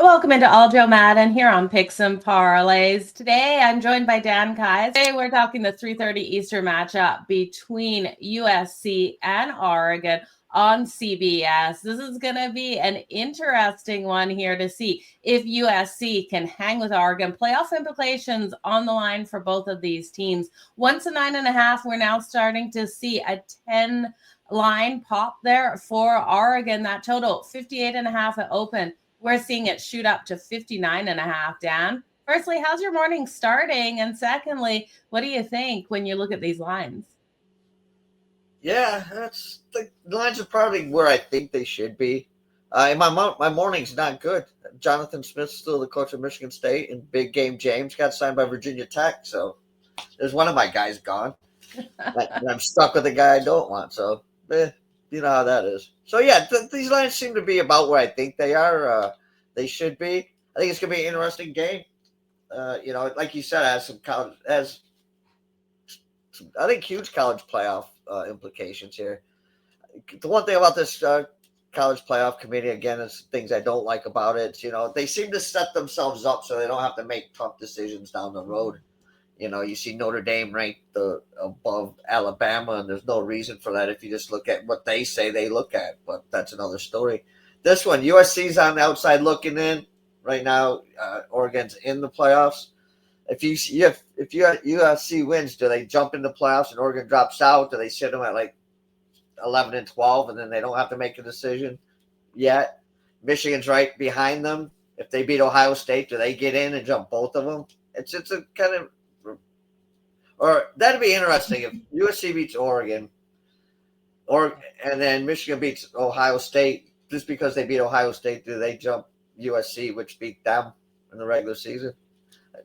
Welcome into Aljo Madden here on Picks and Parlays. Today I'm joined by Dan Kais. Today we're talking the 3:30 Eastern matchup between USC and Oregon on CBS. This is going to be an interesting one here to see if USC can hang with Oregon. Playoff implications on the line for both of these teams. Once a 9.5, we're now starting to see a 10 line pop there for Oregon. That total 58.5 at open. We're seeing it shoot up to 59.5, Dan. Firstly, how's your morning starting? And secondly, what do you think when you look at these lines? Yeah, the lines are probably where I think they should be. My morning's not good. Jonathan Smith's still the coach of Michigan State, and Big Game James got signed by Virginia Tech. So there's one of my guys gone. And I'm stuck with the guy I don't want. So, you know how that is. So, yeah, these lines seem to be about where I think they are. They should be. I think it's going to be an interesting game. Like you said, I think huge college playoff implications here. The one thing about this college playoff committee, again, is things I don't like about it. They seem to set themselves up so they don't have to make tough decisions down the road. You see Notre Dame ranked above Alabama, and there's no reason for that if you just look at what they say they look at. But that's another story. This one, USC's on the outside looking in right now. Oregon's in the playoffs. If USC wins, do they jump in the playoffs and Oregon drops out? Do they sit them at like 11 and 12, and then they don't have to make a decision yet? Michigan's right behind them. If they beat Ohio State, do they get in and jump both of them? It's a kind of, or that'd be interesting if USC beats Oregon, and then Michigan beats Ohio State. Just because they beat Ohio State, do they jump USC, which beat them in the regular season?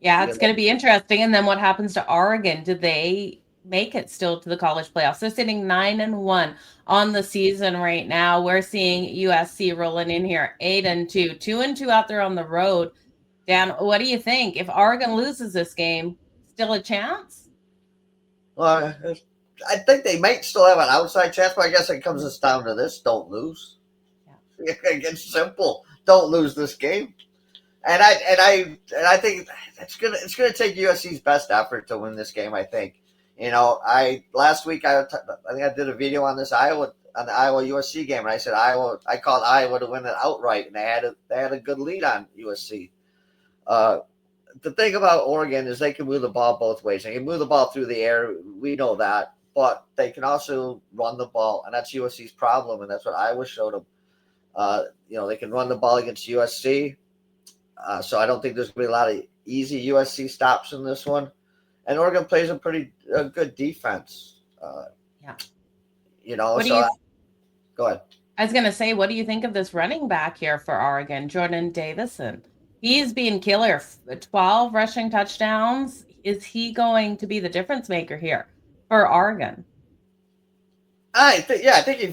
Yeah, it's going to be interesting. And then what happens to Oregon? Do they make it still to the college playoffs? They're sitting 9-1 on the season right now. We're seeing USC rolling in here 8-2, 2-2 out there on the road. Dan, what do you think? If Oregon loses this game, still a chance? Well, I think they might still have an outside chance, but I guess it comes down to this: don't lose. Yeah. It's simple. Don't lose this game. And I think it's gonna take USC's best effort to win this game. I think. Last week I think I did a video on the Iowa USC game, and I said I called Iowa to win it outright, and they had a good lead on USC. The thing about Oregon is they can move the ball both ways. They can move the ball through the air. We know that, but they can also run the ball, and that's USC's problem, and that's what Iowa showed them. They can run the ball against USC. So I don't think there's going to be a lot of easy USC stops in this one. And Oregon plays a pretty good defense. Go ahead. I was going to say, what do you think of this running back here for Oregon, Jordan Davison? He's being killer, 12 rushing touchdowns. Is he going to be the difference maker here for Oregon? I think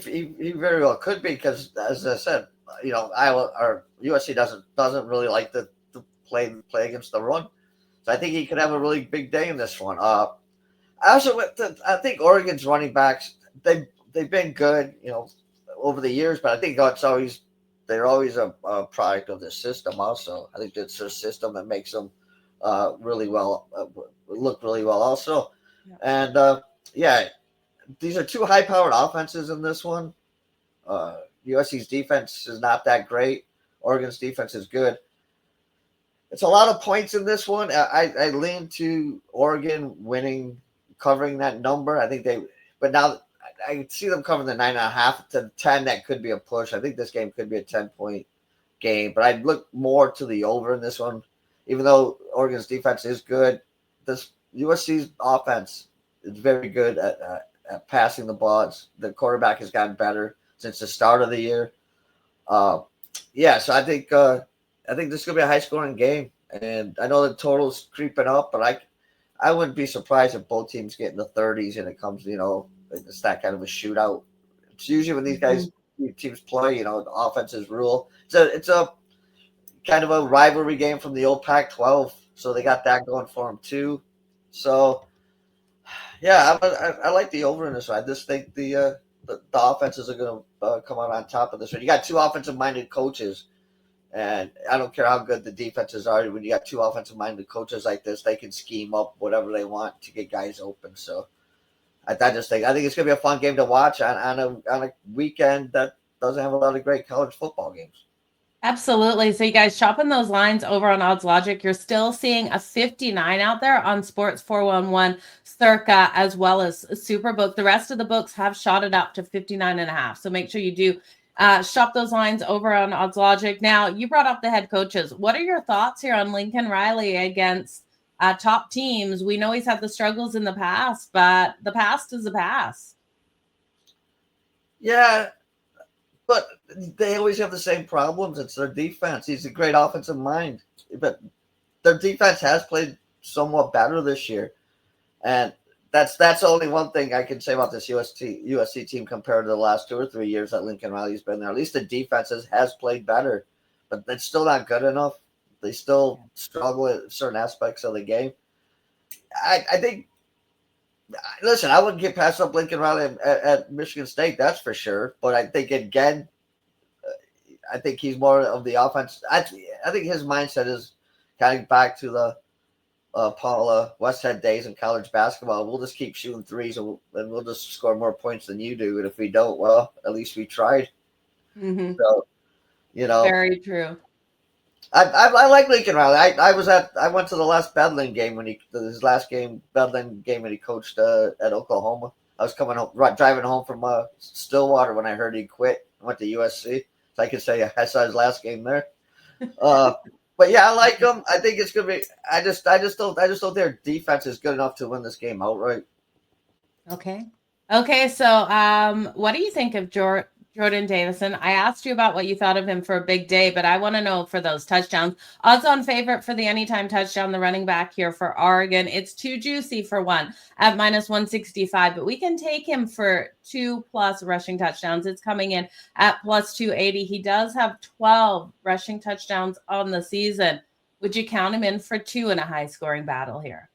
he very well could be because, as I said, Iowa or USC doesn't really like to play against the run, so I think he could have a really big day in this one. I think Oregon's running backs they've been good, over the years, but I think they're always a product of the system. Also, I think it's their system that makes them really well look really well. Also, and these are two high-powered offenses in this one. USC's defense is not that great. Oregon's defense is good. It's a lot of points in this one. I lean to Oregon covering that number. I think but now I see them covering the 9.5 to 10. That could be a push. I think this game could be a 10-point game, but I'd look more to the over in this one. Even though Oregon's defense is good, this USC's offense is very good at passing the ball. The quarterback has gotten better since the start of the year. So I think this is going to be a high-scoring game. And I know the total's creeping up, but I wouldn't be surprised if both teams get in the 30s and it comes, it's that kind of a shootout. It's usually when these teams play, the offenses rule. It's a kind of a rivalry game from the old Pac-12, so they got that going for them too. So, yeah, I like the over in this one. I just think the offenses are going to come out on top of this one. You got two offensive-minded coaches And I don't care how good the defenses are. When you got two offensive-minded coaches like this, they can scheme up whatever they want to get guys open. So I think it's going to be a fun game to watch on a weekend that doesn't have a lot of great college football games. Absolutely. So you guys shopping those lines over on Odds Logic, you're still seeing a 59 out there on Sports 411, Circa, as well as Superbook. The rest of the books have shot it up to 59.5. So make sure you do shop those lines over on Odds Logic. Now, you brought up the head coaches. What are your thoughts here on Lincoln Riley against top teams? We know he's had the struggles in the past, but the past is the past. Yeah, but they always have the same problems. It's their defense. He's a great offensive mind, but their defense has played somewhat better this year, and that's only one thing I can say about this USC team compared to the last 2 or 3 years that Lincoln Riley's been there. At least the defense has played better, but it's still not good enough. They still struggle at certain aspects of the game. I think. Listen, I wouldn't get past up Lincoln Riley at Michigan State, that's for sure. But I think again, I think he's more of the offense. I think his mindset is kind of back to the Paula Westhead days in college basketball. We'll just keep shooting threes and we'll just score more points than you do. And if we don't, well, at least we tried. Mm-hmm. So, very true. I like Lincoln Riley. I went to the last Bedlam game when he coached at Oklahoma. I was driving home from Stillwater when I heard he quit. I went to USC, so I could say I saw his last game there. But yeah, I like him. I think it's gonna be. I just don't think their defense is good enough to win this game outright. Okay. So, what do you think of Jordan Davison? I asked you about what you thought of him for a big day, but I want to know for those touchdowns. Odds on favorite for the anytime touchdown, the running back here for Oregon. It's too juicy for one at -165, but we can take him for 2+ rushing touchdowns. It's coming in at +280. He does have 12 rushing touchdowns on the season. Would you count him in for 2 in a high scoring battle here?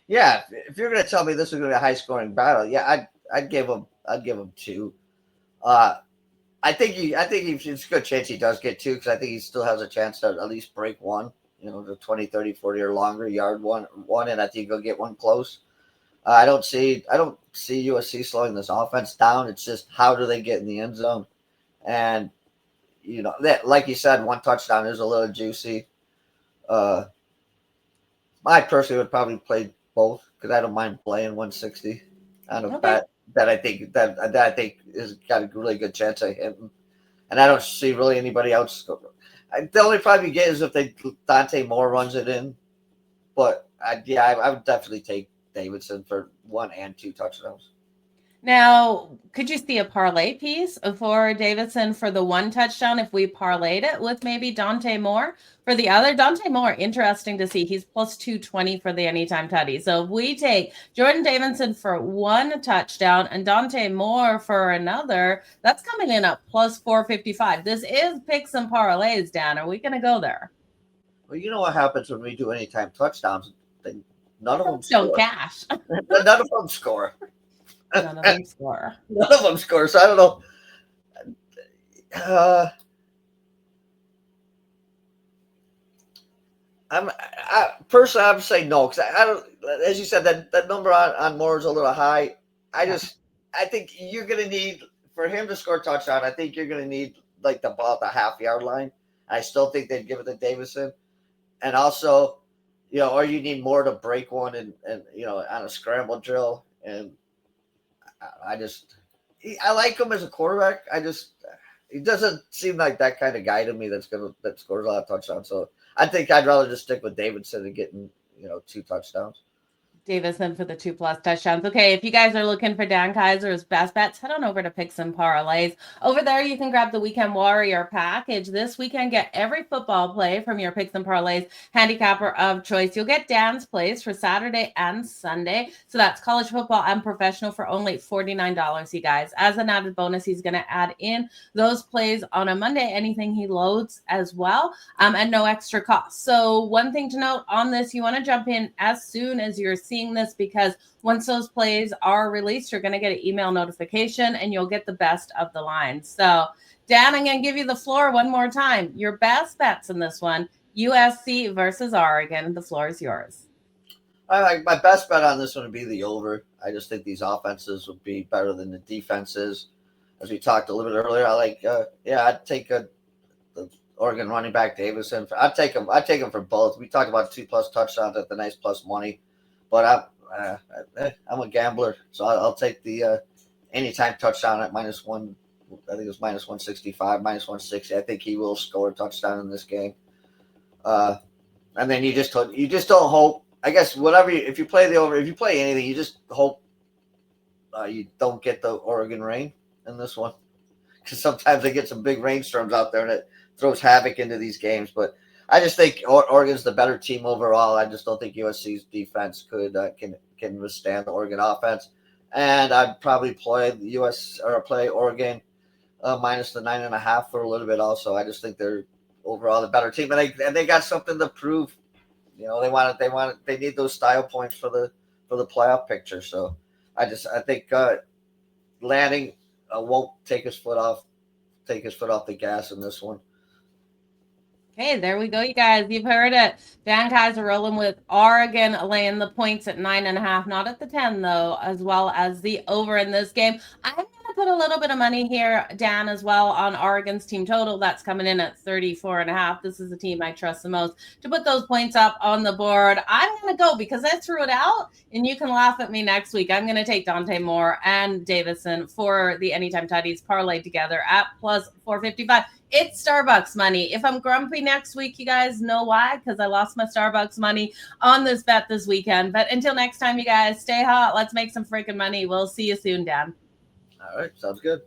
Yeah, if you're going to tell me this is going to be a high scoring battle, yeah, I'd give him 2. I think it's a good chance he does get 2 because I think he still has a chance to at least break one, the 20, 30, 40 or longer yard one, and I think he'll get one close. I don't see USC slowing this offense down. It's just how do they get in the end zone, and that, like you said, one touchdown is a little juicy. I personally would probably play both because I don't mind playing 160 on a bet that I think has got a really good chance of hitting, and I don't see really anybody else. The only problem you get is if Dante Moore runs it in, but I would definitely take Davidson for 1 and 2 touchdowns. Now, could you see a parlay piece for Davidson for the 1 touchdown if we parlayed it with maybe Dante Moore for the other? Dante Moore, interesting to see. He's +220 for the anytime tutty. So if we take Jordan Davidson for 1 touchdown and Dante Moore for another, that's coming in at +455. This is picks and parlays, Dan. Are we going to go there? Well, you know what happens when we do anytime touchdowns? None of them don't cash. None of them score. None of them score. None of them score. So I don't know. Personally, I would say no because I don't. As you said, that number on Moore is a little high. I think you're going to need for him to score a touchdown. I think you're going to need like the ball at the half-yard line. I still think they'd give it to Davison, and also, or you need Moore to break one and on a scramble drill and. I like him as a quarterback. He doesn't seem like that kind of guy to me that scores a lot of touchdowns. So I think I'd rather just stick with Davidson and getting 2 touchdowns. Davison for the 2+ touchdowns. Okay, if you guys are looking for Dan Kaiser's best bets, head on over to Picks and Parlays. Over there, you can grab the Weekend Warrior package. This weekend, get every football play from your Picks and Parlays handicapper of choice. You'll get Dan's plays for Saturday and Sunday. So that's college football and professional for only $49, you guys. As an added bonus, he's going to add in those plays on a Monday, anything he loads as well, and no extra cost. So one thing to note on this, you want to jump in as soon as you're seeing this because once those plays are released, you're going to get an email notification and you'll get the best of the line. So Dan, I'm going to give you the floor one more time. Your best bets in this one, USC versus Oregon. The floor is yours. My best bet on this one would be the over. I just think these offenses would be better than the defenses. As we talked a little bit earlier, I'd take the Oregon running back Davison. I'd take him for both. We talked about 2+ touchdowns at the nice plus money, but I'm a gambler, so I'll take the anytime touchdown at -1. I think it's -165, -160. I think he will score a touchdown in this game. And then you just don't hope. I guess if you play the over, if you play anything, you just hope you don't get the Oregon rain in this one, because sometimes they get some big rainstorms out there and it throws havoc into these games. But I just think Oregon's the better team overall. I just don't think USC's defense can withstand the Oregon offense, and I'd probably play play Oregon minus the 9.5 for a little bit. Also, I just think they're overall the better team, and they got something to prove. They need those style points for the playoff picture. So I think Lanning won't take his foot off the gas in this one. Okay, there we go, you guys. You've heard it. Dan Kaiser rolling with Oregon, laying the points at 9.5, not at the 10 though, as well as the over in this game. I'm going to put a little bit of money here, Dan, as well on Oregon's team total. That's coming in at 34.5. This is the team I trust the most to put those points up on the board. I'm going to go, because I threw it out, and you can laugh at me next week. I'm going to take Dante Moore and Davison for the Anytime Tutties parlay together at plus 455. It's Starbucks money. If I'm grumpy next week, you guys know why, because I lost my Starbucks money on this bet this weekend. But until next time, you guys, stay hot. Let's make some freaking money. We'll see you soon, Dan. All right. Sounds good.